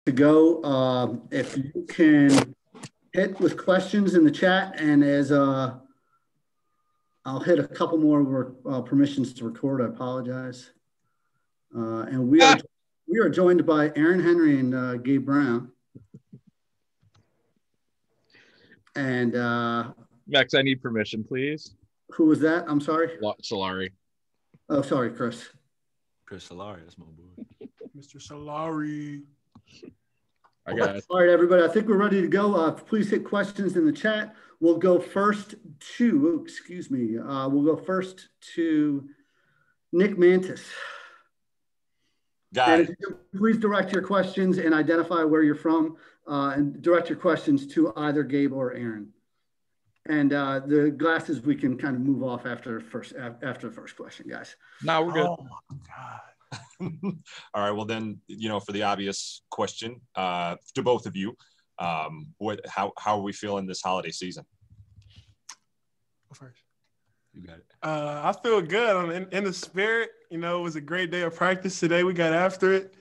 to go. If you can hit with questions in the chat, and as I'll hit a couple more permissions to record. I apologize. And we are joined by Aaron Henry and Gabe Brown. And Max, I need permission, please. Who was that? I'm sorry. Solari. Oh, sorry, Chris. Chris Solari, that's my boy. Mr. Solari. I got it. All right, everybody. I think we're ready to go. Please hit questions in the chat. We'll go first to, we'll go first to Nick Mantis. Got it. Please direct your questions and identify where you're from, and direct your questions to either Gabe or Aaron. And the glasses we can kind of move off after the first question, guys. No, we're good. Oh my God. All right. Well, then, for the obvious question to both of you, how are we feeling this holiday season? Go first. You got it. I feel good. I'm in the spirit. It was a great day of practice today. We got after it.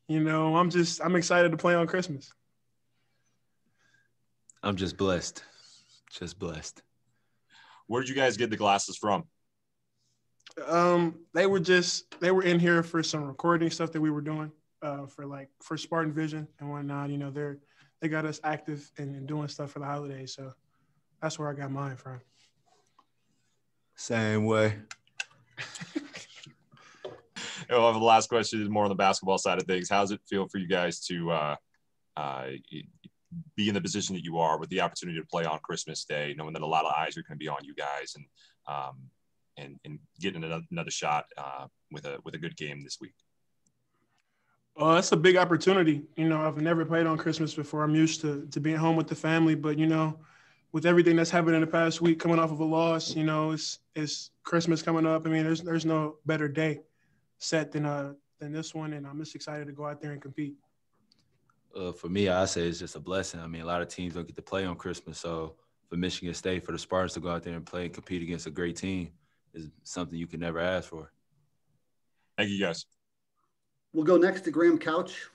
I'm excited to play on Christmas. I'm just blessed. Just blessed. Where did you guys get the glasses from? They were in here for some recording stuff that we were doing for Spartan Vision and whatnot. They got us active and doing stuff for the holidays. So that's where I got mine from. Same way. The last question is more on the basketball side of things. How does it feel for you guys to be in the position that you are with the opportunity to play on Christmas Day, knowing that a lot of eyes are going to be on you guys and getting another shot with a good game this week? It's a big opportunity. I've never played on Christmas before. I'm used to being home with the family, but with everything that's happened in the past week, coming off of a loss, it's Christmas coming up. I mean, there's no better day set than this one, and I'm just excited to go out there and compete. For me, I say it's just a blessing. I mean, a lot of teams don't get to play on Christmas, so for Michigan State, for the Spartans to go out there and play and compete against a great team is something you can never ask for. Thank you, guys. We'll go next to Graham Couch.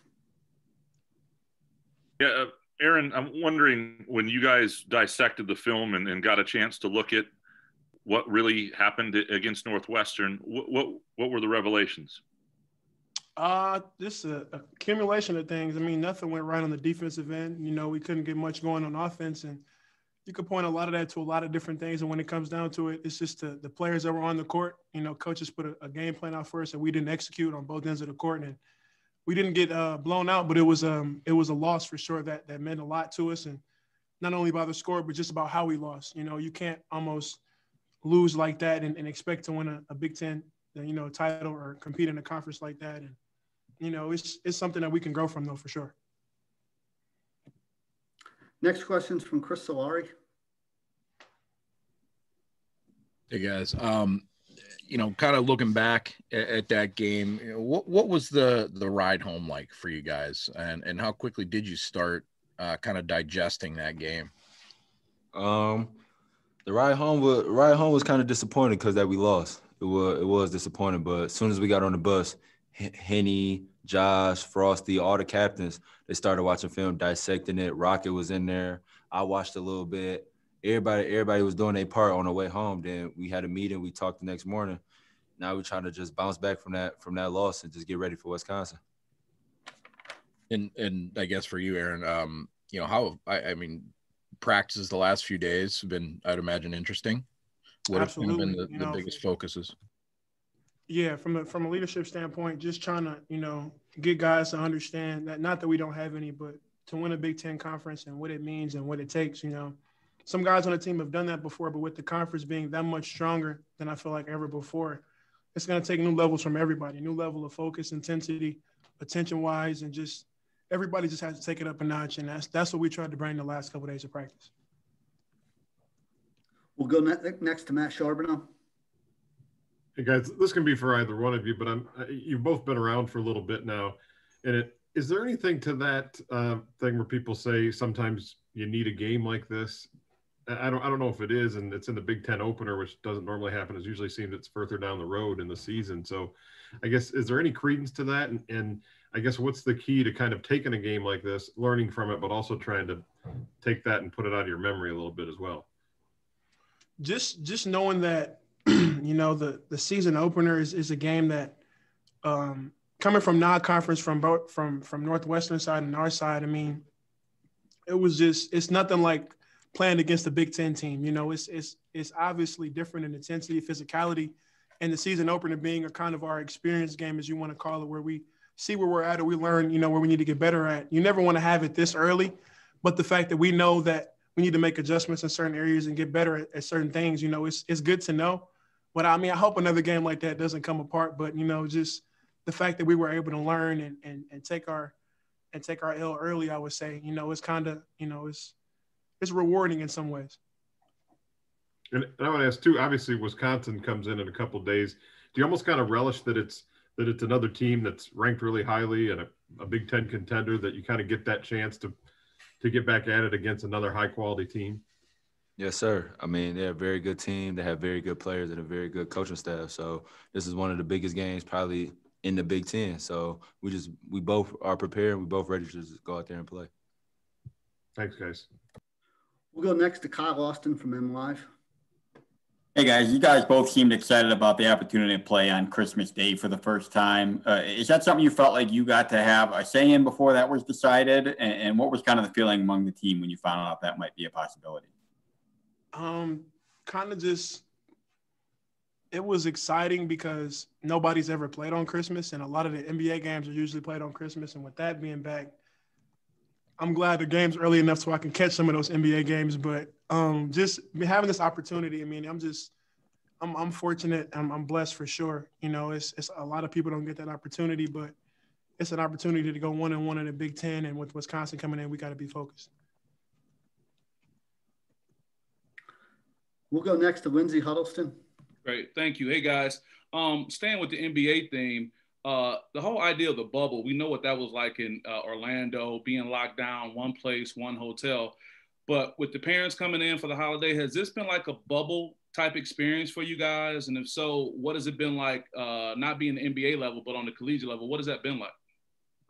Yeah, Aaron, I'm wondering, when you guys dissected the film and got a chance to look at what really happened against Northwestern, what were the revelations? Just a accumulation of things. I mean, nothing went right on the defensive end. We couldn't get much going on offense, and you could point a lot of that to a lot of different things. And when it comes down to it, it's just the players that were on the court. Coaches put a game plan out for us, and we didn't execute on both ends of the court. And we didn't get blown out, but it was a loss for sure that meant a lot to us, and not only by the score, but just about how we lost. You can't almost lose like that and expect to win a Big Ten title or compete in a conference like that. And it's something that we can grow from, though, for sure. Next question's from Chris Solari. Hey guys, kind of looking back at that game, what was the ride home like for you guys, and how quickly did you start kind of digesting that game? The ride home was kind of disappointing because that we lost. It was disappointing, but as soon as we got on the bus, Henny, Josh, Frosty, all the captains, they started watching film, dissecting it. Rocket was in there. I watched a little bit. Everybody was doing their part on the way home. Then we had a meeting. We talked the next morning. Now we're trying to just bounce back from that loss and just get ready for Wisconsin. And I guess for you, Aaron, practices the last few days have been, I'd imagine, interesting. What Absolutely. have been the biggest focuses? Yeah, from a leadership standpoint, just trying to, get guys to understand that, not that we don't have any, but to win a Big Ten conference and what it means and what it takes. Some guys on the team have done that before, but with the conference being that much stronger than I feel like ever before, it's going to take new levels from everybody, new level of focus, intensity, attention-wise, and just everybody just has to take it up a notch, and that's what we tried to bring the last couple of days of practice. We'll go next to Matt Charbonneau. Hey guys, this can be for either one of you, but you've both been around for a little bit now, and is there anything to that thing where people say sometimes you need a game like this I don't know if it is, and it's in the Big Ten opener, which doesn't normally happen. It usually seems it's further down the road in the season. So I guess, is there any credence to that? And I guess what's the key to kind of taking a game like this, learning from it, but also trying to take that and put it out of your memory a little bit as well? Just knowing that, the season opener is a game that, coming from non-conference from Northwestern side and our side, I mean, it's nothing like playing against a Big Ten team. It's obviously different in intensity, physicality, and the season opener being a kind of our experience game, as you want to call it, where we see where we're at or we learn, where we need to get better at. You never want to have it this early, but the fact that we know that we need to make adjustments in certain areas and get better at certain things, it's good to know. But I hope another game like that doesn't come apart. But, just the fact that we were able to learn and take our L early, I would say, it's kind of, it's rewarding in some ways. And I want to ask too, obviously Wisconsin comes in a couple of days. Do you almost kind of relish that it's another team that's ranked really highly and a Big Ten contender, that you kind of get that chance to get back at it against another high quality team? Yes, sir. They're a very good team. They have very good players and a very good coaching staff. So this is one of the biggest games probably in the Big Ten. So we both are prepared. We both ready to just go out there and play. Thanks, guys. We'll go next to Kyle Austin from MLive. Hey guys, you guys both seemed excited about the opportunity to play on Christmas Day for the first time. Is that something you felt like you got to have a say in before that was decided? And what was kind of the feeling among the team when you found out that might be a possibility? Kind of just, it was exciting because nobody's ever played on Christmas, and a lot of the NBA games are usually played on Christmas. And with that being back, I'm glad the game's early enough so I can catch some of those NBA games. But just having this opportunity, I'm fortunate. I'm blessed for sure. It's a lot of people don't get that opportunity, but it's an opportunity to go 1-1 in the Big Ten. And with Wisconsin coming in, we got to be focused. We'll go next to Lindsey Huddleston. Great. Thank you. Hey, guys. Staying with the NBA theme, the whole idea of the bubble, we know what that was like in Orlando, being locked down, one place, one hotel. But with the parents coming in for the holiday, has this been like a bubble type experience for you guys? And if so, what has it been like, not being the NBA level, but on the collegiate level? What has that been like?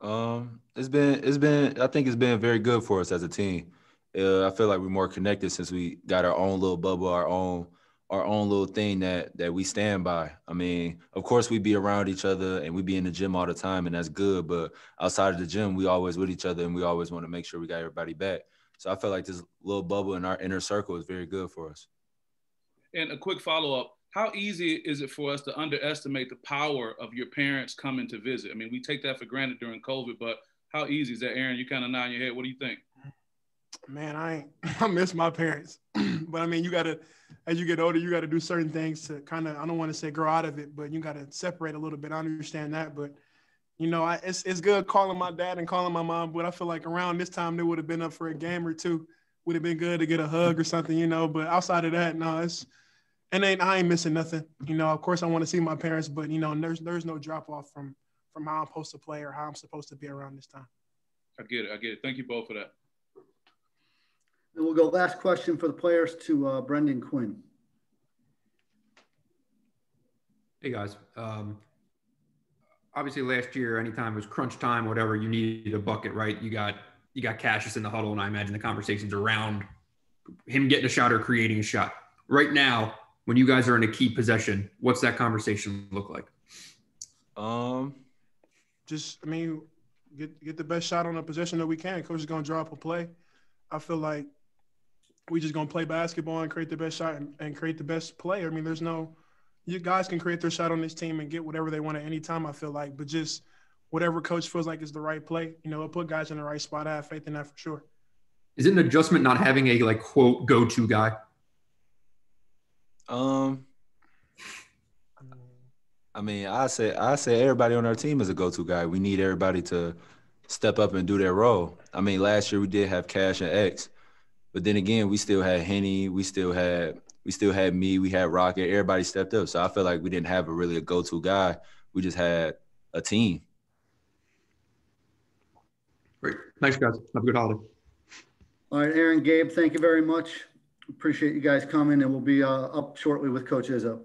I think it's been very good for us as a team. I feel like we're more connected since we got our own little bubble, our own little thing that we stand by. Of course we be around each other and we be in the gym all the time, and that's good. But outside of the gym, we always with each other and we always want to make sure we got everybody back. So I feel like this little bubble in our inner circle is very good for us. And a quick follow-up, how easy is it for us to underestimate the power of your parents coming to visit? We take that for granted during COVID, but how easy is that, Aaron? You kind of nod your head. What do you think? Man, I miss my parents. But you gotta, as you get older, you gotta do certain things to kind of, I don't want to say grow out of it, but you gotta separate a little bit. I understand that, but it's good calling my dad and calling my mom, but I feel like around this time they would have been up for a game or two. Would have been good to get a hug or something, but outside of that, no, I ain't missing nothing. Of course I want to see my parents, but there's no drop off from how I'm supposed to play or how I'm supposed to be around this time. I get it. Thank you both for that. And we'll go last question for the players to Brendan Quinn. Hey guys. Obviously last year, anytime it was crunch time, whatever, you needed a bucket, right? You got Cassius in the huddle, and I imagine the conversations around him getting a shot or creating a shot. Right now, when you guys are in a key possession, what's that conversation look like? Get the best shot on the possession that we can. Coach is gonna draw up a play. I feel like we just gonna play basketball and create the best shot and create the best play. You guys can create their shot on this team and get whatever they want at any time, I feel like, but just whatever coach feels like is the right play, it'll put guys in the right spot. I have faith in that for sure. Is it an adjustment not having a quote go-to guy? I say everybody on our team is a go-to guy. We need everybody to step up and do their role. Last year we did have Cash and X, but then again, we still had Henny, we still had me, we had Rocket. Everybody stepped up, so I feel like we didn't have a go-to guy. We just had a team. Great, thanks guys. Have a good holiday. All right, Aaron, Gabe, thank you very much. Appreciate you guys coming, and we'll be up shortly with Coach Izzo.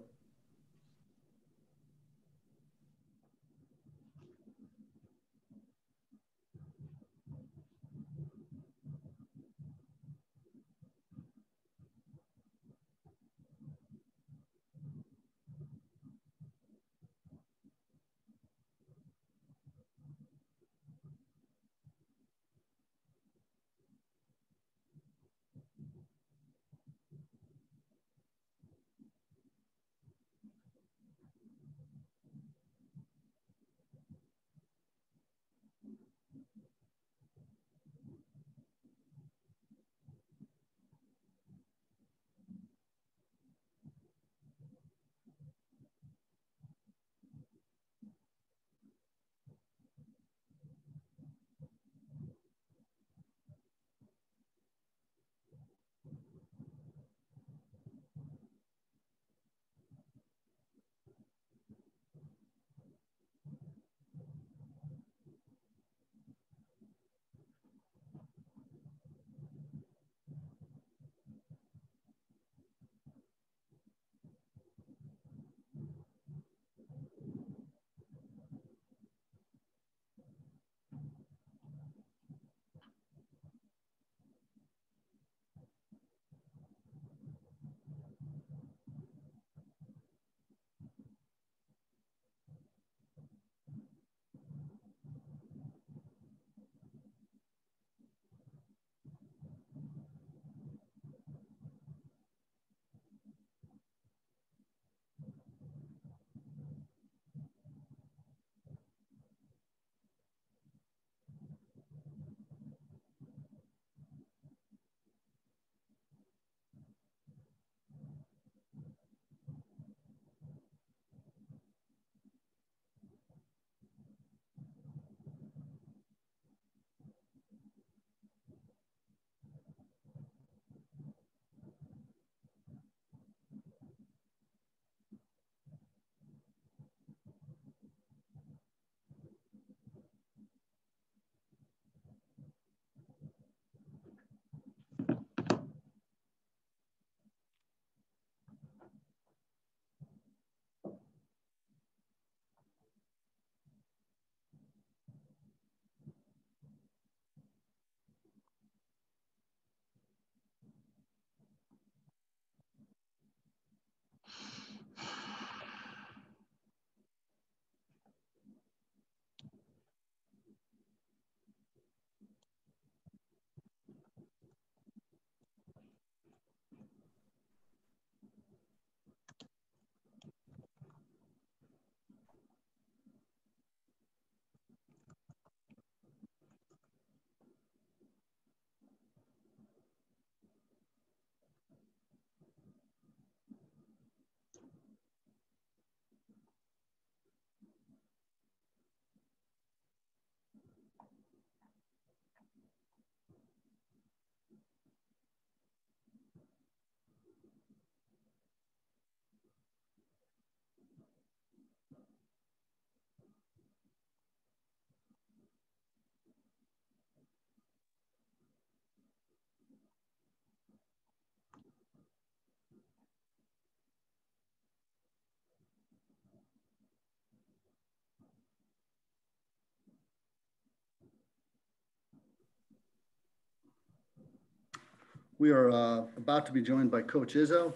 We are about to be joined by Coach Izzo.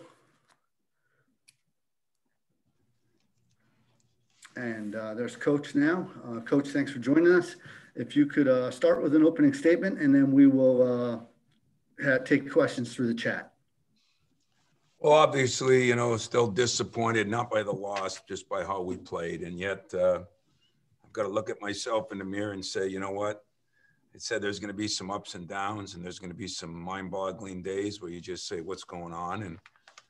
And there's Coach now. Coach, thanks for joining us. If you could start with an opening statement, and then we will take questions through the chat. Well, obviously, you know, still disappointed, not by the loss, just by how we played. And yet I've got to look at myself in the mirror and say, you know what? It said there's going to be some ups and downs, and there's going to be some mind-boggling days where you just say, what's going on? And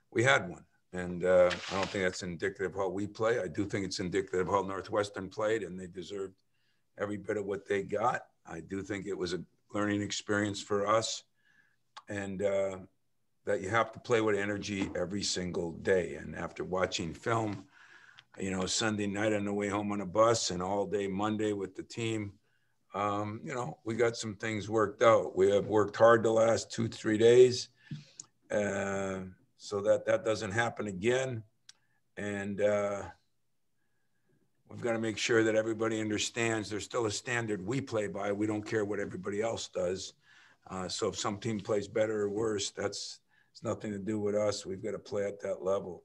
we had one. And I don't think that's indicative of how we play. I do think it's indicative of how Northwestern played, and they deserved every bit of what they got. I do think it was a learning experience for us, and that you have to play with energy every single day. And after watching film, you know, Sunday night on the way home on a bus and all day Monday with the team, you know, we got some things worked out. We have worked hard the last 2-3 days. so that doesn't happen again. And we've got to make sure that everybody understands there's still a standard we play by. We don't care what everybody else does. So if some team plays better or worse, it's nothing to do with us. We've got to play at that level.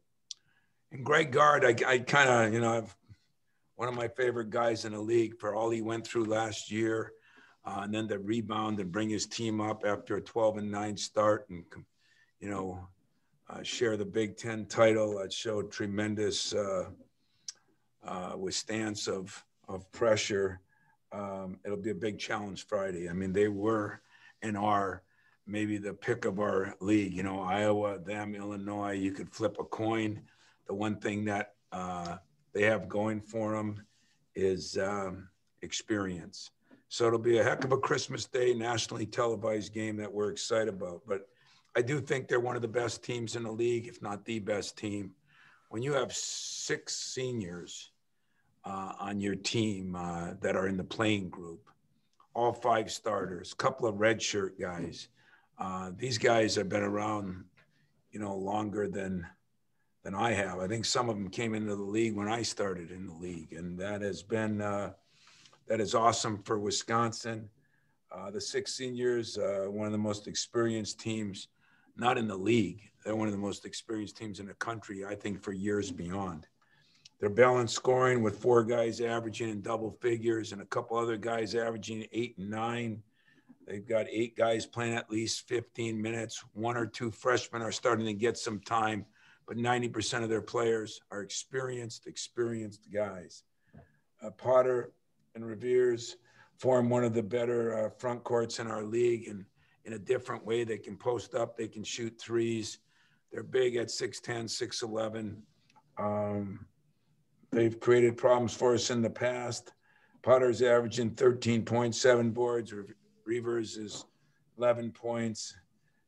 And Greg Gard, I kind of, you know, I've one of my favorite guys in the league for all he went through last year, and then to rebound and bring his team up after a 12-9 start and, you know, share the Big Ten title. It showed tremendous withstance of pressure. It'll be a big challenge Friday. I mean, they were and are maybe the pick of our league. You know, Iowa, them, Illinois, you could flip a coin. The one thing that they have going for them is experience. So it'll be a heck of a Christmas Day, nationally televised game that we're excited about. But I do think they're one of the best teams in the league, if not the best team. When you have 6 seniors on your team that are in the playing group, all 5 starters, a couple of redshirt guys, these guys have been around, you know, longer than I have. I think some of them came into the league when I started in the league, and that has been that is awesome for Wisconsin. The 6 seniors, one of the most experienced teams, not in the league. They're one of the most experienced teams in the country, I think, for years beyond. They're balanced scoring with 4 guys averaging in double figures and a couple other guys averaging 8 and 9. They've got 8 guys playing at least 15 minutes. 1 or 2 freshmen are starting to get some time, but 90% of their players are experienced guys. Potter and Revere form one of the better front courts in our league, and in a different way. They can post up, they can shoot threes. They're big at 6'10", 6'11". They've created problems for us in the past. Potter's averaging 13.7 boards. Reavers is 11 points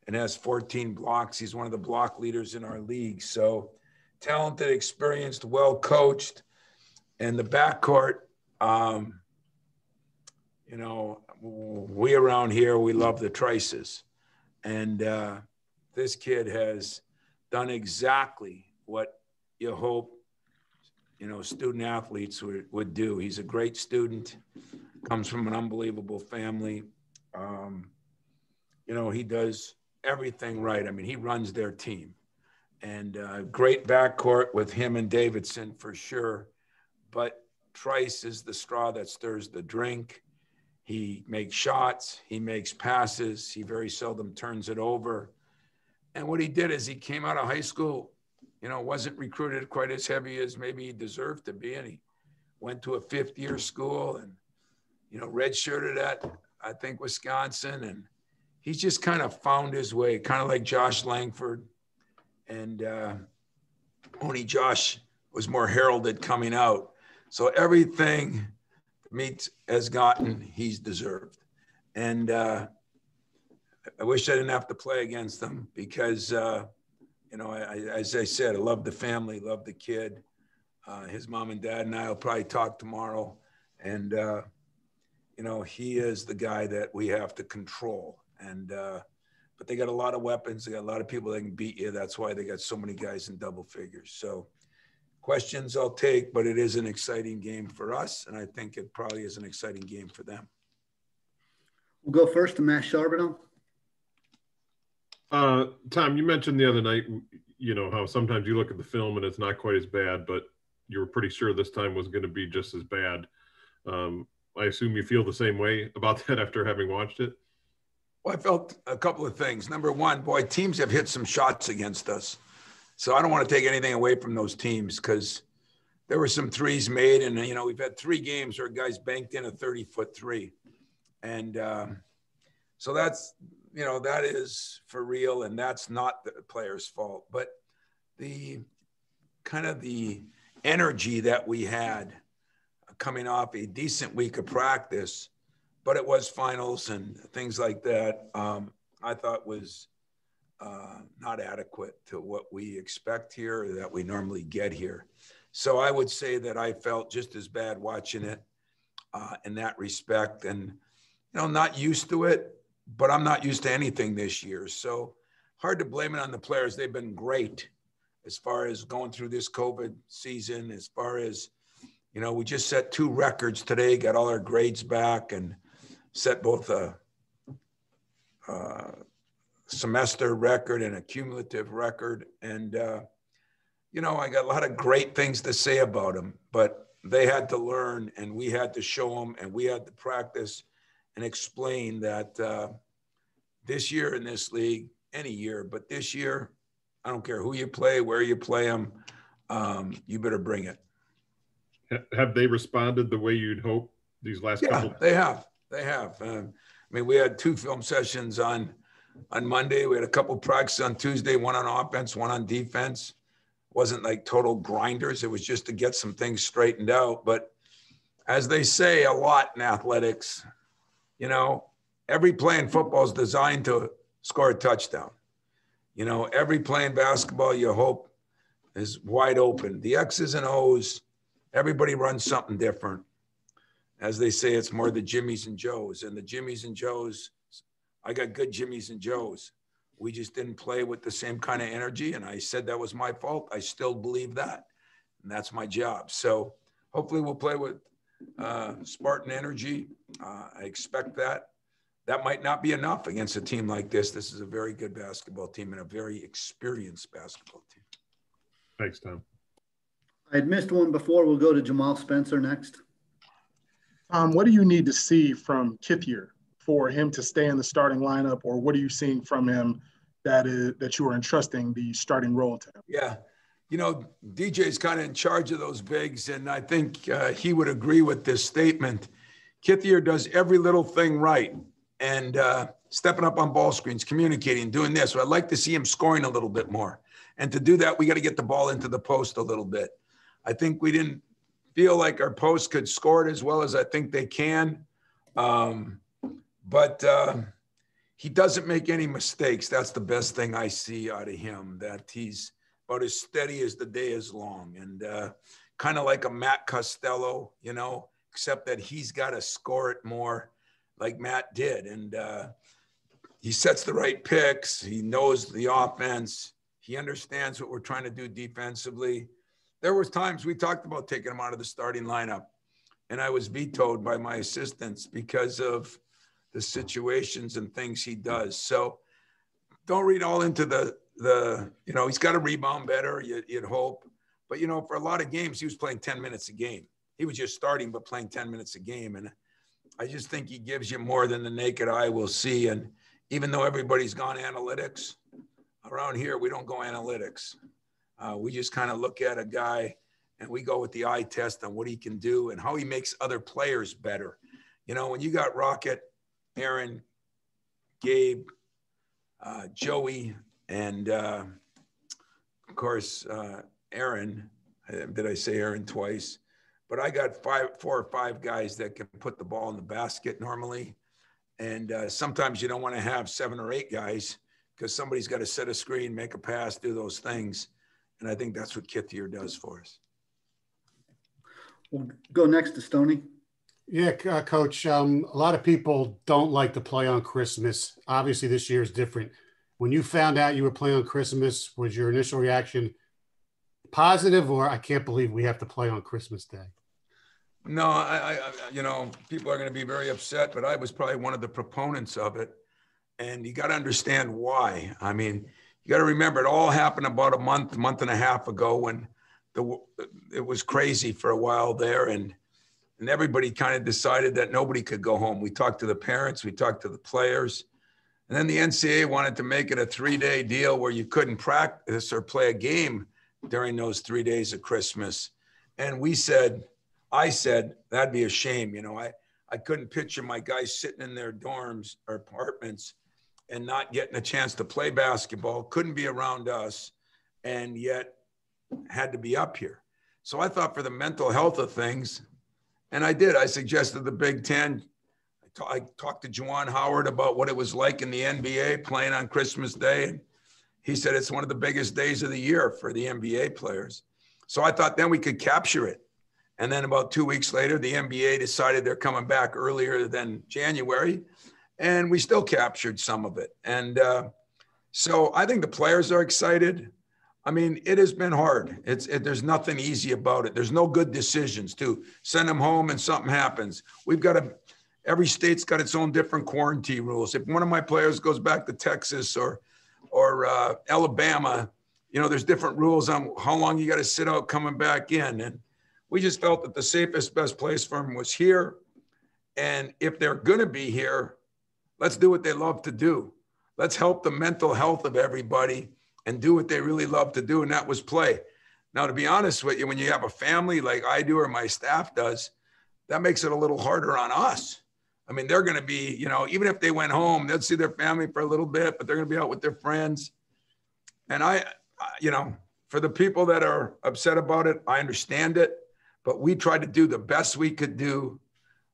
and has 14 blocks. He's one of the block leaders in our league. So talented, experienced, well-coached. And the backcourt, you know, we around here, we love the Trices. And this kid has done exactly what you hope, you know, student athletes would do. He's a great student, comes from an unbelievable family. You know, he does everything right. I mean, he runs their team. And great backcourt with him and Davidson for sure. But Trice is the straw that stirs the drink. He makes shots, he makes passes, he very seldom turns it over. And what he did is he came out of high school, you know, wasn't recruited quite as heavy as maybe he deserved to be. And he went to a 5th-year school and, you know, redshirted at, I think, Wisconsin. And he's just kind of found his way, kind of like Josh Langford. And only Josh was more heralded coming out. So everything Meats has gotten, he's deserved. And I wish I didn't have to play against him because, you know, as I said, I love the family, love the kid. His mom and dad and I will probably talk tomorrow. And, you know, he is the guy that we have to control. And, but they got a lot of weapons. They got a lot of people that can beat you. That's why they got so many guys in double figures. So questions I'll take, but it is an exciting game for us. And I think it probably is an exciting game for them. We'll go first to Matt Charbonneau. Tom, you mentioned the other night, you know, how sometimes you look at the film and it's not quite as bad, but you were pretty sure this time was going to be just as bad. I assume you feel the same way about that after having watched it? Well, I felt a couple of things. Number one, boy, teams have hit some shots against us. So I don't want to take anything away from those teams because there were some threes made. And, you know, we've had 3 games where guys banked in a 30-foot three. And so that's, you know, that is for real. And that's not the player's fault. But the kind of the energy that we had coming off a decent week of practice, but it was finals and things like that, I thought was not adequate to what we expect here or that we normally get here. So I would say that I felt just as bad watching it in that respect. And, you know, not used to it, but I'm not used to anything this year. So hard to blame it on the players. They've been great as far as going through this COVID season, as far as, you know, we just set 2 records today, got all our grades back and set both a semester record and a cumulative record. And, you know, I got a lot of great things to say about them, but they had to learn and we had to show them and we had to practice and explain that this year in this league, any year, but this year, I don't care who you play, where you play them, you better bring it. Have they responded the way you'd hope these last couple? They have. I mean, we had 2 film sessions on Monday. We had a couple practices on Tuesday, 1 on offense, 1 on defense. Wasn't like total grinders. It was just to get some things straightened out. But as they say a lot in athletics, you know, every play in football is designed to score a touchdown. You know, every play in basketball you hope is wide open. The X's and O's, everybody runs something different. As they say, it's more the Jimmies and Joes. And the Jimmies and Joes, I got good Jimmies and Joes. We just didn't play with the same kind of energy. And I said that was my fault. I still believe that. And that's my job. So hopefully we'll play with Spartan energy. I expect that. That might not be enough against a team like this. This is a very good basketball team and a very experienced basketball team. Thanks, Tom. I'd missed one before. We'll go to Jamal Spencer next. What do you need to see from Kithier for him to stay in the starting lineup, or what are you seeing from him that you are entrusting the starting role to him? Yeah. You know, DJ's kind of in charge of those bigs, and I think he would agree with this statement. Kithier does every little thing right. And stepping up on ball screens, communicating, doing this. So I'd like to see him scoring a little bit more. And to do that, we got to get the ball into the post a little bit. I think we didn't feel like our posts could score it as well as I think they can. But he doesn't make any mistakes. That's the best thing I see out of him, that he's about as steady as the day is long. And kind of like a Matt Costello, you know, except that he's got to score it more like Matt did. And he sets the right picks. He knows the offense. He understands what we're trying to do defensively. There was times we talked about taking him out of the starting lineup, and I was vetoed by my assistants because of the situations and things he does. So don't read all into the you know, he's got to rebound better, you'd hope. But, you know, for a lot of games, he was playing 10 minutes a game. He was just starting, but playing 10 minutes a game. And I just think he gives you more than the naked eye will see. And even though everybody's gone analytics, around here, we don't go analytics. We just kind of look at a guy and we go with the eye test on what he can do and how he makes other players better. You know, when you got Rocket, Aaron, Gabe, Joey, and of course, Aaron, did I say Aaron twice? But I got 4 or 5 guys that can put the ball in the basket normally. And sometimes you don't want to have 7 or 8 guys because somebody's got to set a screen, make a pass, do those things. And I think that's what Kithier does for us. We'll go next to Stoney. Yeah, Coach, a lot of people don't like to play on Christmas. Obviously, this year is different. When you found out you were playing on Christmas, was your initial reaction positive, or I can't believe we have to play on Christmas Day? No, I you know, people are going to be very upset, but I was probably one of the proponents of it. And you got to understand why. I mean, you got to remember it all happened about a month and a half ago when it was crazy for a while there. And everybody kind of decided that nobody could go home. We talked to the parents, we talked to the players. And then the NCAA wanted to make it a 3-day deal where you couldn't practice or play a game during those 3 days of Christmas. And I said, that'd be a shame. You know, I couldn't picture my guys sitting in their dorms or apartments and not getting a chance to play basketball, couldn't be around us, and yet had to be up here. So I thought for the mental health of things, and I did, I suggested the Big Ten. I talked to Juwan Howard about what it was like in the NBA playing on Christmas Day. And he said it's one of the biggest days of the year for the NBA players. So I thought then we could capture it. And then about 2 weeks later, the NBA decided they're coming back earlier than January, and we still captured some of it. And So I think the players are excited. I mean, it has been hard. There's nothing easy about it. There's no good decisions to send them home and something happens. Every state's got its own different quarantine rules. If one of my players goes back to Texas or Alabama, there's different rules on how long you got to sit out coming back in. And we just felt that the safest, best place for them was here. And if they're going to be here, let's do what they love to do. Let's help the mental health of everybody and do what they really love to do, and that was play. Now, to be honest with you, when you have a family like I do or my staff does, that makes it a little harder on us. I mean, they're going to be, even if they went home, they'd see their family for a little bit, but they're going to be out with their friends. And for the people that are upset about it, I understand it, but we tried to do the best we could do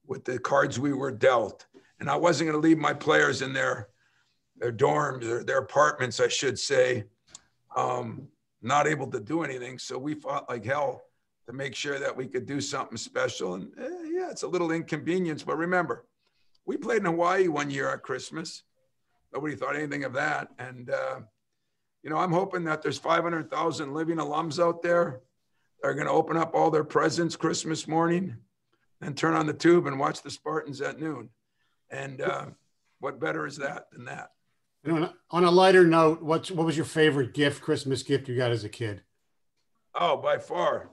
with the cards we were dealt. And I wasn't going to leave my players in their dorms or their apartments, I should say, not able to do anything. So we fought like hell to make sure that we could do something special. And yeah, it's a little inconvenience, but remember, we played in Hawaii one year at Christmas. Nobody thought anything of that. And, I'm hoping that there's 500,000 living alums out there that are going to open up all their presents Christmas morning and turn on the tube and watch the Spartans at noon. And what better is that than that? On a lighter note, what was your favorite Christmas gift you got as a kid? Oh, by far,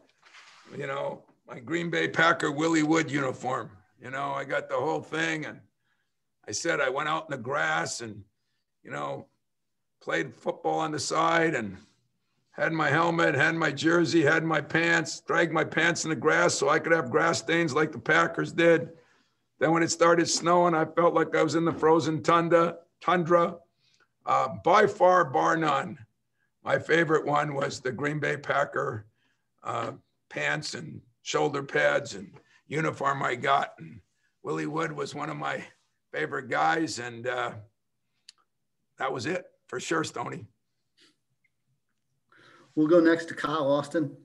my Green Bay Packer Willie Wood uniform. I got the whole thing, and I said I went out in the grass and, played football on the side and had my helmet, had my jersey, had my pants, dragged my pants in the grass so I could have grass stains like the Packers did. Then when it started snowing, I felt like I was in the frozen tundra. By far, bar none, my favorite one was the Green Bay Packer pants and shoulder pads and uniform I got. And Willie Wood was one of my favorite guys, and that was it for sure, Stoney. We'll go next to Kyle Austin.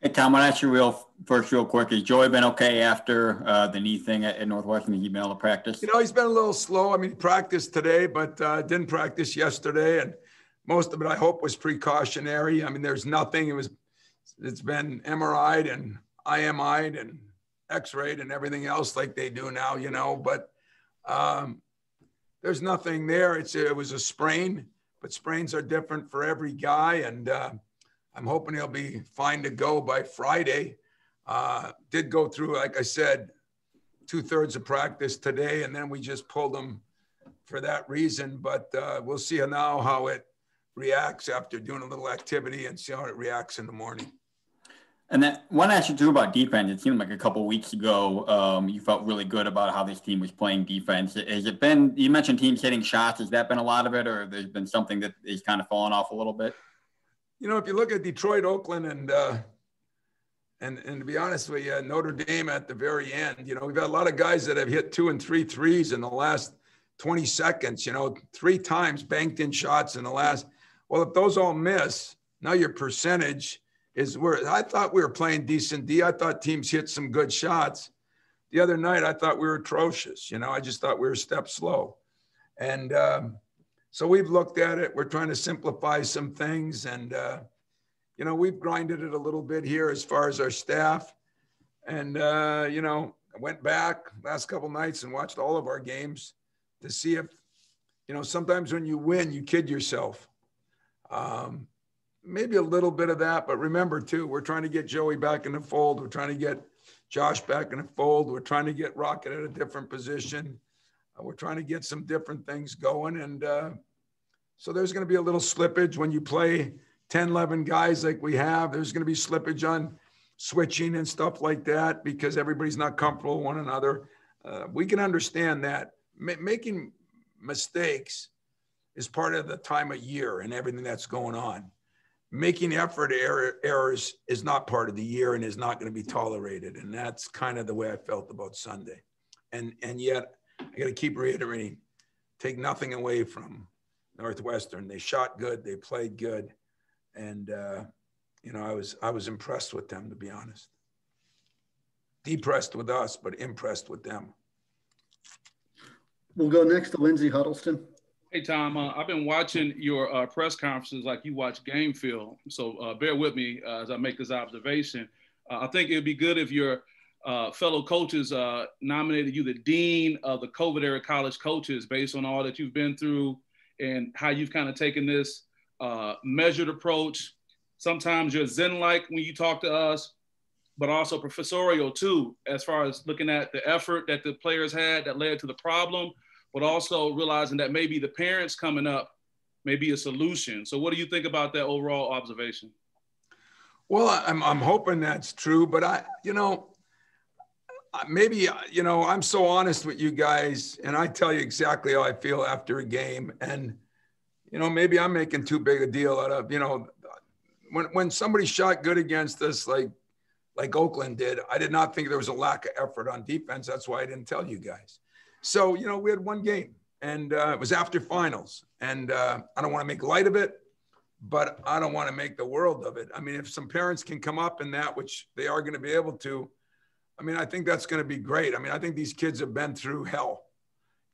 Hey, Tom, I'll ask you real quick. Has Joey been okay after the knee thing at Northwestern? Has he been able to practice? He's been a little slow. I mean, he practiced today, but didn't practice yesterday. And most of it, I hope, was precautionary. I mean, there's nothing. It's been MRI'd and IMI'd and X-rayed and everything else like they do now, but there's nothing there. It was a sprain, but sprains are different for every guy. And I'm hoping he'll be fine to go by Friday. Did go through, like I said, 2/3 of practice today, and then we just pulled him for that reason. But we'll see now how it reacts after doing a little activity and see how it reacts in the morning. And then one ask you too about defense. It seemed like a couple of weeks ago, you felt really good about how this team was playing defense. Has it been, you mentioned teams hitting shots. Has that been a lot of it, or there's been something that is kind of fallen off a little bit? If you look at Detroit, Oakland, and to be honest with you, Notre Dame at the very end, we've had a lot of guys that have hit 2 and 3 threes in the last 20 seconds, 3 times banked in shots in the last. Well, if those all miss, now your percentage is where I thought we were playing decent D. I thought teams hit some good shots. The other night, I thought we were atrocious. I just thought we were a step slow. And so we've looked at it. We're trying to simplify some things. And, we've grinded it a little bit here as far as our staff. And, I went back last couple nights and watched all of our games to see if, sometimes when you win, you kid yourself. Maybe a little bit of that, but remember too, we're trying to get Joey back in the fold. We're trying to get Josh back in the fold. We're trying to get Rocket at a different position. We're trying to get some different things going. And so there's going to be a little slippage when you play 10, 11 guys like we have. There's going to be slippage on switching and stuff like that because everybody's not comfortable with one another. We can understand that. Making mistakes is part of the time of year and everything that's going on. Making effort errors is not part of the year and is not going to be tolerated. And that's kind of the way I felt about Sunday. And yet I got to keep reiterating, take nothing away from Northwestern. They shot good. They played good. And, I was impressed with them, to be honest. Depressed with us, but impressed with them. We'll go next to Lindsey Huddleston. Hey, Tom, I've been watching your press conferences like you watch game film. So bear with me as I make this observation. I think it would be good if your fellow coaches nominated you the dean of the COVID era college coaches based on all that you've been through and how you've kind of taken this measured approach. Sometimes you're Zen-like when you talk to us, but also professorial too, as far as looking at the effort that the players had that led to the problem, but also realizing that maybe the parents coming up may be a solution. So what do you think about that overall observation? Well, I'm hoping that's true, but maybe, I'm so honest with you guys and I tell you exactly how I feel after a game. And, maybe I'm making too big a deal out of, when somebody shot good against us, like Oakland did, I did not think there was a lack of effort on defense. That's why I didn't tell you guys. So, we had one game and it was after finals and I don't want to make light of it, but I don't want to make the world of it. I mean, if some parents can come up in that, which they are going to be able to, I think that's going to be great. I think these kids have been through hell,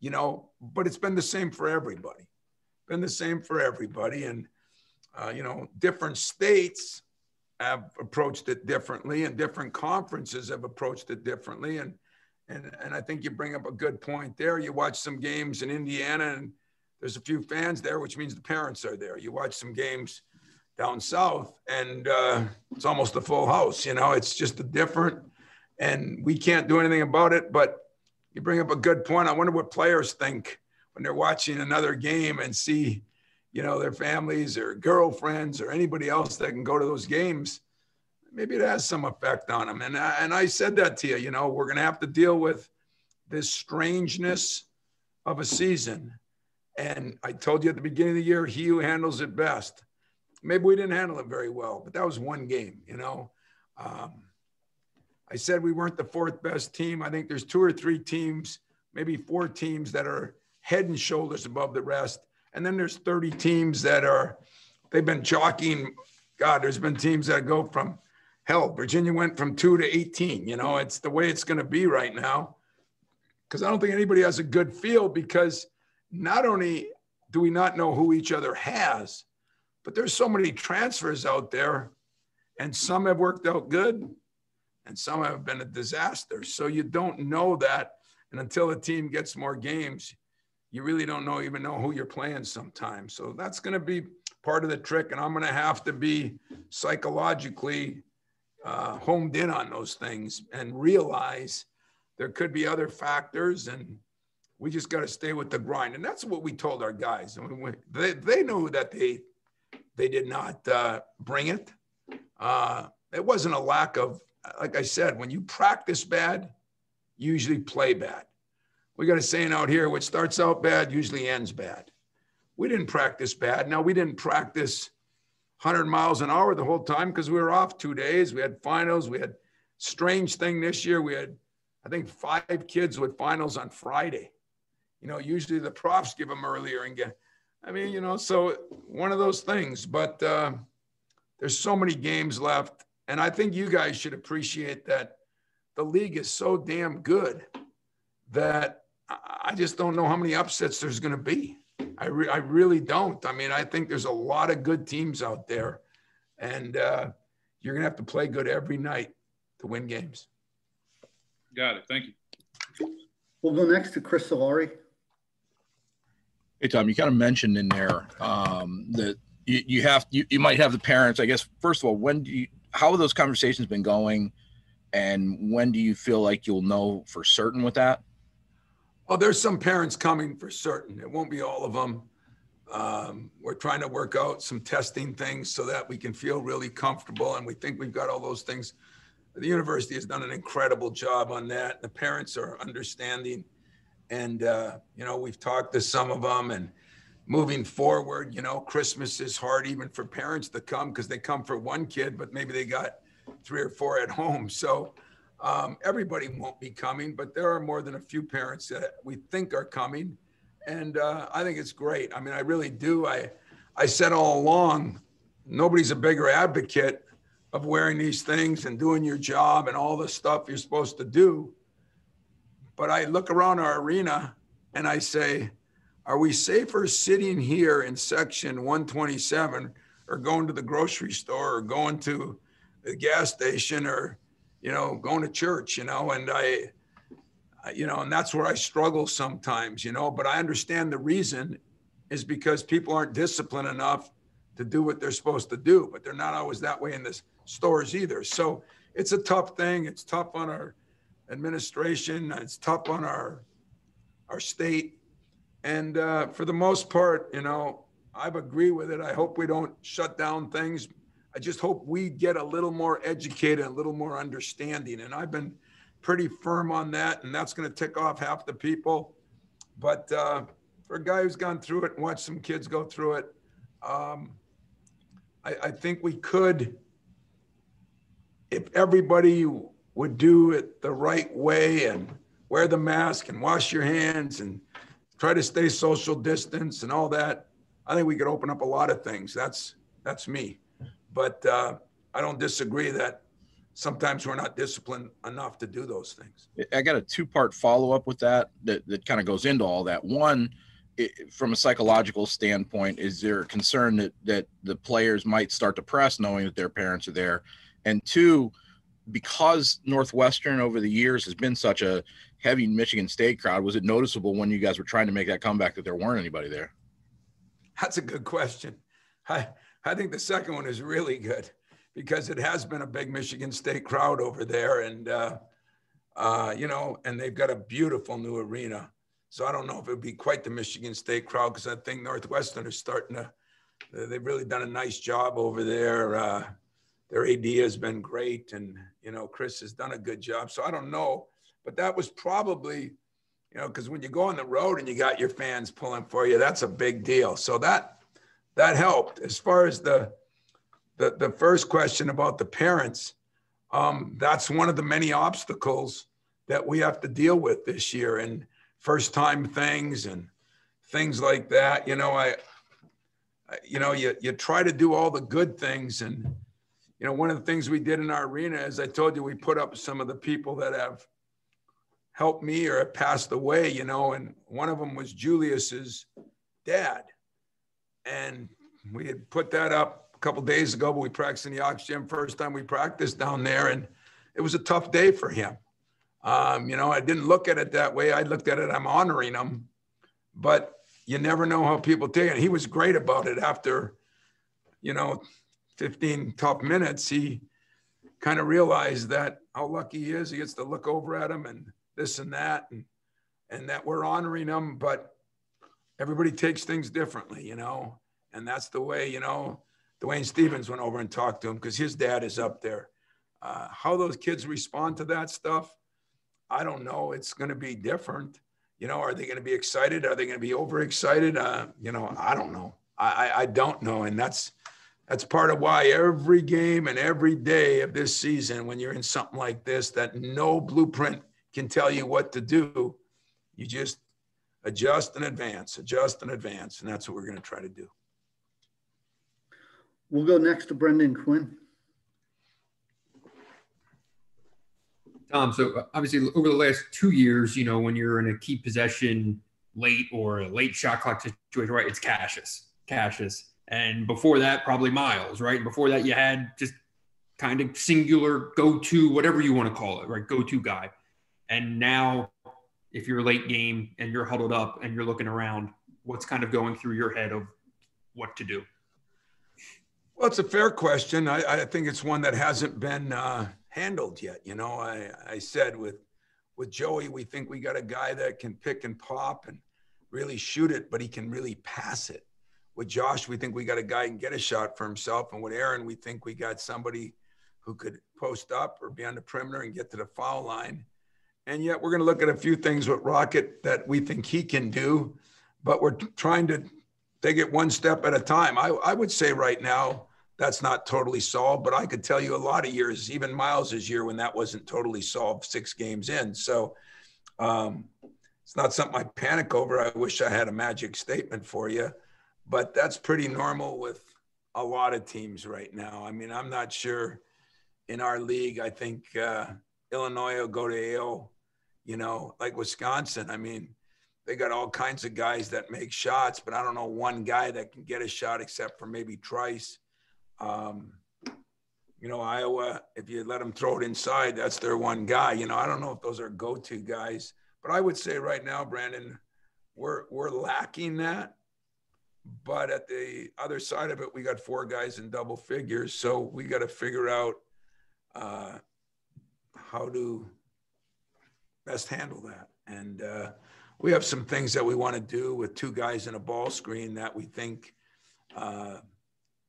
but it's been the same for everybody. And, different states have approached it differently and different conferences have approached it differently. And I think you bring up a good point there. You watch some games in Indiana and there's a few fans there, which means the parents are there. You watch some games down south and it's almost a full house. It's just a different, and we can't do anything about it, but you bring up a good point. I wonder what players think when they're watching another game and see, their families or girlfriends or anybody else that can go to those games. Maybe it has some effect on them. And I said that to you, we're going to have to deal with this strangeness of a season. And I told you at the beginning of the year, he who handles it best. Maybe we didn't handle it very well, but that was one game, I said we weren't the fourth best team. I think there's 2 or 3 teams, maybe 4 teams that are head and shoulders above the rest. And then there's 30 teams they've been jockeying. God, there's been teams that go from hell. Virginia went from 2 to 18. It's the way it's going to be right now. Because I don't think anybody has a good feel because not only do we not know who each other has, but there's so many transfers out there and some have worked out good and some have been a disaster. So you don't know that. And until a team gets more games, you really don't even know who you're playing sometimes. So that's going to be part of the trick. And I'm going to have to be psychologically homed in on those things and realize there could be other factors and we just got to stay with the grind. And that's what we told our guys. They knew that they did not bring it. It wasn't a lack of, like I said, when you practice bad, you usually play bad. We got a saying out here, what starts out bad usually ends bad. We didn't practice bad. Now, we didn't practice 100 miles an hour the whole time because we were off 2 days. We had finals. We had strange thing this year. We had, I think, 5 kids with finals on Friday. Usually the profs give them earlier and get, so one of those things. But there's so many games left. And I think you guys should appreciate that the league is so damn good that I just don't know how many upsets there's going to be. I really don't. I think there's a lot of good teams out there, and you're going to have to play good every night to win games. Got it. Thank you. We'll go next to Chris Solari. Hey, Tom, you kind of mentioned in there that you might have the parents, I guess, first of all, how have those conversations been going, and when do you feel like you'll know for certain with that? Well, there's some parents coming for certain. It won't be all of them. We're trying to work out some testing things so that we can feel really comfortable, and we think we've got all those things. The university has done an incredible job on that. The parents are understanding, and we've talked to some of them, and moving forward, Christmas is hard even for parents to come because they come for one kid, but maybe they got 3 or 4 at home. So everybody won't be coming, but there are more than a few parents that we think are coming. And I think it's great. I really do. I said all along, nobody's a bigger advocate of wearing these things and doing your job and all the stuff you're supposed to do. But I look around our arena and I say, are we safer sitting here in section 127 or going to the grocery store or going to the gas station or, going to church, and and that's where I struggle sometimes, but I understand the reason is because people aren't disciplined enough to do what they're supposed to do, but they're not always that way in the stores either. So it's a tough thing. It's tough on our administration. It's tough on our state. And for the most part, I've agreed with it. I hope we don't shut down things. I just hope we get a little more educated, a little more understanding. And I've been pretty firm on that, and that's going to tick off half the people. But for a guy who's gone through it and watched some kids go through it, I think we could, if everybody would do it the right way and wear the mask and wash your hands and try to stay social distance and all that, I think we could open up a lot of things. That's me. But I don't disagree that sometimes we're not disciplined enough to do those things. I got a two-part follow-up with that kind of goes into all that. One, from a psychological standpoint, is there a concern that the players might start to press knowing that their parents are there? And two, because Northwestern over the years has been such a heavy Michigan State crowd, was it noticeable when you guys were trying to make that comeback that there weren't anybody there? That's a good question. I think the second one is really good because it has been a big Michigan State crowd over there. And, and they've got a beautiful new arena. So I don't know if it would be quite the Michigan State crowd because I think Northwestern is they've really done a nice job over there. Their AD has been great. And, Chris has done a good job. So I don't know. But that was probably, because when you go on the road and you got your fans pulling for you, that's a big deal. So that helped. As far as the first question about the parents, that's one of the many obstacles that we have to deal with this year, and first time things and things like that. You try to do all the good things. And, one of the things we did in our arena, as I told you, we put up some of the people that have helped me or have passed away, and one of them was Julius's dad. And we had put that up a couple of days ago, but we practiced in the Ox Gym first time we practiced down there. And it was a tough day for him. I didn't look at it that way. I looked at it, I'm honoring him, but you never know how people take it. He was great about it. After, 15 tough minutes, he kind of realized that how lucky he is. He gets to look over at him and this and that, and that we're honoring him, but everybody takes things differently, and that's the way, Dwayne Stevens went over and talked to him because his dad is up there. How those kids respond to that stuff, I don't know. It's going to be different. Are they going to be excited? Are they going to be overexcited? I don't know. I don't know. And that's part of why every game and every day of this season, when you're in something like this, that no blueprint can tell you what to do, you just adjust and advance. And that's what we're going to try to do. We'll go next to Brendan Quinn. Tom, so obviously over the last 2 years, when you're in a key possession late or a late shot clock situation, right, it's Cassius. And before that, probably Miles, right? And before that, you had just kind of singular go-to, whatever you want to call it, right? Go-to guy. And now if you're late game and you're huddled up and you're looking around, what's kind of going through your head of what to do? Well, it's a fair question. I think it's one that hasn't been handled yet. I said with Joey, we think we got a guy that can pick and pop and really shoot it, but he can really pass it. With Josh, we think we got a guy who can get a shot for himself. And with Aaron, we think we got somebody who could post up or be on the perimeter and get to the foul line. And yet we're going to look at a few things with Rocket that we think he can do, but we're trying to take it one step at a time. I would say right now that's not totally solved, but I could tell you a lot of years, even Miles's year, when that wasn't totally solved 6 games in. So it's not something I panic over. I wish I had a magic statement for you, but that's pretty normal with a lot of teams right now. I mean, I'm not sure in our league. I think Illinois will go to AO, like Wisconsin. I mean, they got all kinds of guys that make shots, but I don't know one guy that can get a shot except for maybe Trice. You know, Iowa, if you let them throw it inside, that's their one guy. You know, I don't know if those are go-to guys, but I would say right now, Brandon, we're lacking that. But at the other side of it, we got 4 guys in double figures, so we got to figure out how to best handle that. And we have some things that we want to do with 2 guys in a ball screen that we think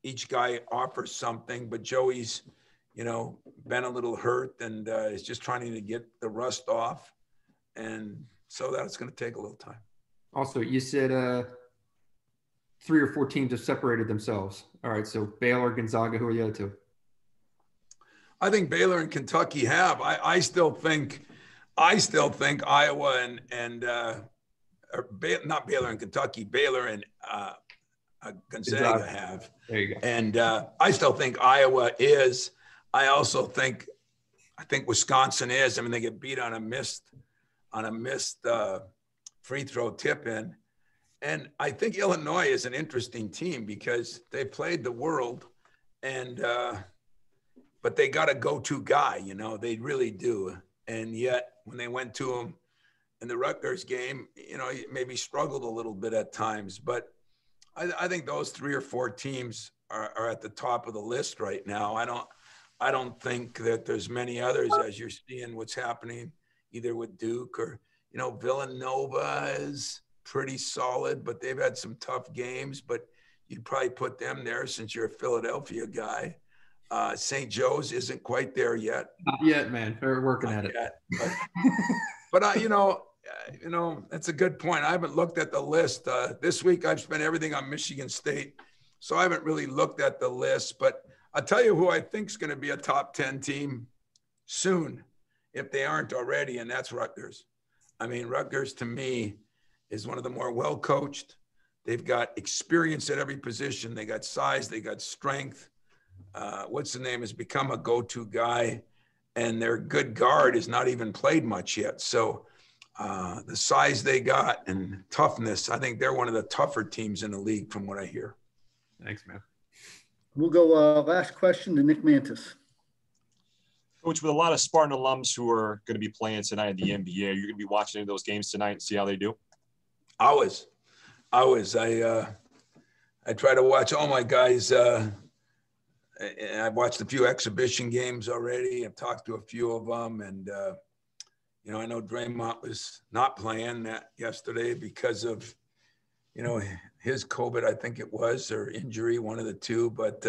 each guy offers something, but Joey's, you know, been a little hurt and is just trying to get the rust off. And so that's going to take a little time. Also, you said 3 or 4 teams have separated themselves. All right, so Baylor, Gonzaga, who are the other 2? I think Baylor and Kentucky have. I still think Iowa and not Baylor and Kentucky, Baylor and Gonzaga have. There you go. And I still think Iowa is. I think Wisconsin is. I mean, they get beat on a missed free throw tip in. And I think Illinois is an interesting team because they played the world, and but they got a go-to guy, you know, they really do. And yet when they went to him in the Rutgers game, you know, he maybe struggled a little bit at times, but I think those 3 or 4 teams are at the top of the list right now. I don't think that there's many others as you're seeing what's happening either with Duke or, you know, Villanova is pretty solid, but they've had some tough games, but you'd probably put them there since you're a Philadelphia guy. St. Joe's isn't quite there yet. Not yet, man. They're working at it. But you know, that's a good point. I haven't looked at the list. This week I've spent everything on Michigan State, so I haven't really looked at the list. But I'll tell you who I think is going to be a top 10 team soon, if they aren't already, and that's Rutgers. I mean, Rutgers to me is one of the more well-coached. They've got experience at every position. They got size. They got strength. What's the name has become a go-to guy, and their good guard has not even played much yet. So the size they got and toughness, I think they're one of the tougher teams in the league from what I hear. Thanks, man. We'll go last question to Nick Mantis. Coach, with a lot of Spartan alums who are going to be playing tonight in the NBA, you're going to be watching any of those games tonight and see how they do? I try to watch all my guys. I've watched a few exhibition games already. I've talked to a few of them. And, you know, I know Draymond was not playing that yesterday because of, you know, his COVID, I think it was, or injury, one of the two. But,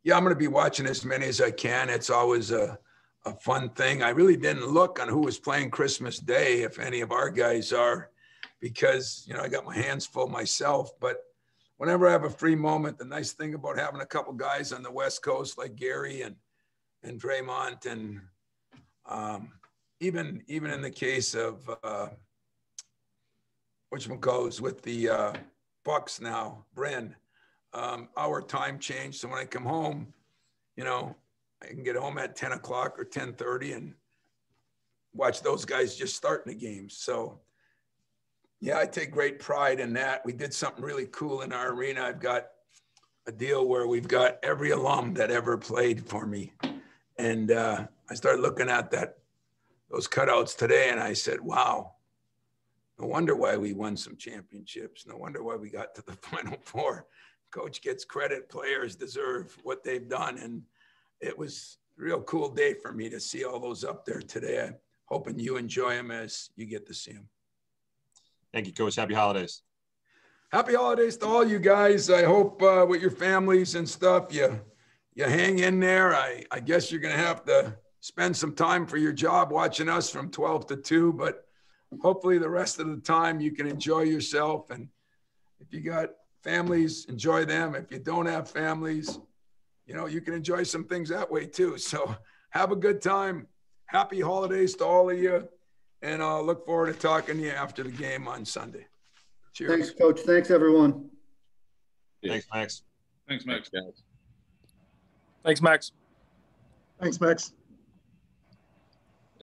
yeah, I'm going to be watching as many as I can. It's always a fun thing. I really didn't look on who was playing Christmas Day, if any of our guys are, because, you know, I got my hands full myself. But whenever I have a free moment, the nice thing about having a couple guys on the West Coast like Gary and Draymond, and even in the case of whatchamacallit with the Bucks now, Bryn, our time changed. So when I come home, you know, I can get home at 10 o'clock or 10:30 and watch those guys just starting the game. So yeah, I take great pride in that. We did something really cool in our arena. I've got a deal where we've got every alum that ever played for me. And I started looking at those cutouts today, and I said, wow, no wonder why we won some championships. No wonder why we got to the Final Four. Coach gets credit. Players deserve what they've done. And it was a real cool day for me to see all those up there today. I'm hoping you enjoy them as you get to see them. Thank you, Coach. Happy holidays. Happy holidays to all you guys. I hope with your families and stuff, you hang in there. I guess you're going to have to spend some time for your job watching us from 12 to 2, but hopefully the rest of the time you can enjoy yourself. And if you got families, enjoy them. If you don't have families, you know, you can enjoy some things that way too. So have a good time. Happy holidays to all of you. And I'll look forward to talking to you after the game on Sunday. Cheers. Thanks, Coach. Thanks, everyone. Thanks, Max. Thanks, Max. Thanks, guys. Thanks, Max. Thanks, Max.